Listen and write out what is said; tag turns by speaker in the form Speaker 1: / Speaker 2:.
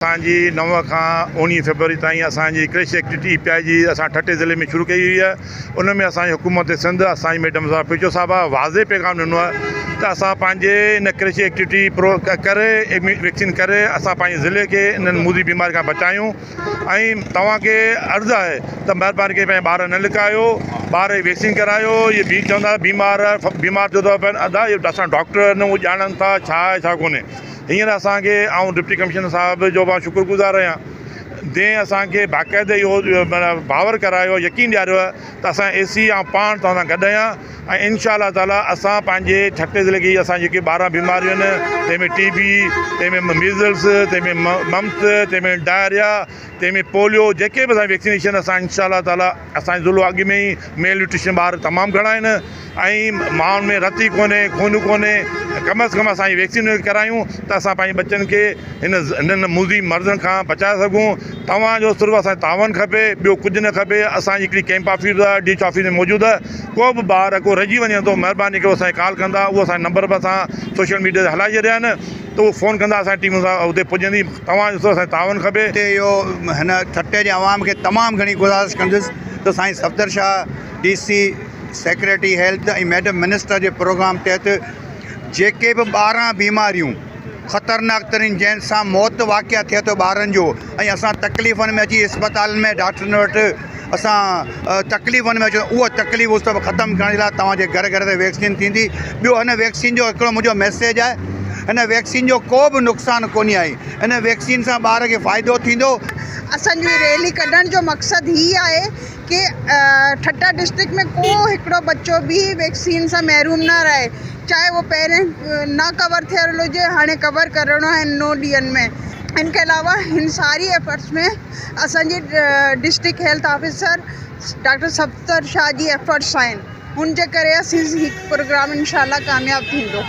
Speaker 1: असांजी 9 खां 19 फरवरी ताईं असांजी कृषि एक्टिविटी EPI जी असां ठटे ज़िले में शुरू कई हुई आहे। उन में असांजी हुकूमत सिंध असांजी मैडम साहब पिचो साहब वाज़े पैगाम ॾिनो आहे त असां पंहिंजे इन कृषि एक्टिविटी करे वैक्सीन करे असां पंहिंजे ज़िले खे इन्हनि मूदी बीमारी खां बचायूं। ऐं तव्हांखे अर्ज़ु आहे त महिरबानी करे पंहिंजा ॿार न लिकायो, ॿार वैक्सीन करायो। इहे बि चवंदा बीमार जो था पिया अदा इहो असां डॉक्टर न उहे ॼाणनि था छा आहे छा कोन्हे। हींअर असांखे ऐं डिप्टी कमिश्नर साहिब जो मां शुक्रगुज़ार आहियां, जंहिं असांखे बाक़ाइदे इहो माना बावर करायो, यकीन ॾियारियो आहे त असां AC ऐं पाण तव्हां सां गॾु आहियां। ऐं इनशा अल्लाह ताला असां पंहिंजे ठटे ज़िले खे असां जेके 12 बीमारियूं आहिनि, तंहिंमें TB, तंहिंमें मीज़ल्स, तंहिंमें मम्स, तंहिंमें डायरिया, तंहिंमें पोलियो, जेके बि असां वैक्सीनेशन असां इनशा अल्लाह ताला असांजे ज़ुलो अॻु में ई मेल न्यूट्रिशन ॿार तमामु घणा आहिनि ऐं माउनि में रती कोन्हे, खून कोन्हे। कम अज़ कम असां वैक्सीन करायूं त असां पंहिंजे बच्चनि खे हिननि मूदी मर्ज़नि खां बचाए सघूं। तव्हांजो सिर्फ़ु असांखे तावन खपे, ॿियो कुझु न खपे। असांजी हिकिड़ी कैंप ऑफिस आहे, DH ऑफिस में मौजूदु आहे। को बि ॿार को रहिजी वञे थो, महिरबानी करे असांखे कॉल कंदा, उहो असांजे नंबर बि असां सोशल मीडिया ते हलाए छॾिया आहिनि, त उहो फ़ोन कंदा, असांजी टीम सां हुते पुॼंदी। तव्हां ॾिसो असांखे तावन खपे।
Speaker 2: हिते इहो हिन ठटे जे आवाम खे तमामु घणी गुज़ारिश कंदुसि त साईं Safdar Shah DC secretary health ऐं मैडम मिनिस्टर जे प्रोग्राम तहत जेके बि 12 बीमारियूं ख़तरनाक तरीन जंहिंसां मौत वाक़िया थिए थो ॿारनि जो, ऐं असां तकलीफ़ुनि में अची अस्पतालनि में डॉक्टरनि वटि असां तकलीफ़ुनि में अचूं, उहा तकलीफ़ सभु ख़तमु करण लाइ तव्हांजे घर घर ते वैक्सीन थींदी। ॿियो हिन वैक्सीन जो हिकिड़ो मुंहिंजो मैसेज आहे, हिन वैक्सीन जो को बि नुक़सानु कोन्हे आहे। हिन वैक्सीन सां ॿार खे फ़ाइदो थींदो।
Speaker 3: असांजी रैली कढण जो मक़सदु हीअ आहे कि ठट्टा डिस्ट्रिक्ट में को हिकिड़ो बच्चो बि वैक्सीन सां महरूम न रहे, चाहे वो पहिरें न कवर थियल हुजे, हाणे कवर करणो आहे 9 ॾींहंनि में। इन के अलावा इन सारी एफर्ट्स में असांजी district health officer doctor Safdar Shah ji efforts आहिनि, उन जे करे असीं प्रोग्राम इंशाल्लाह कामयाबु थींदो।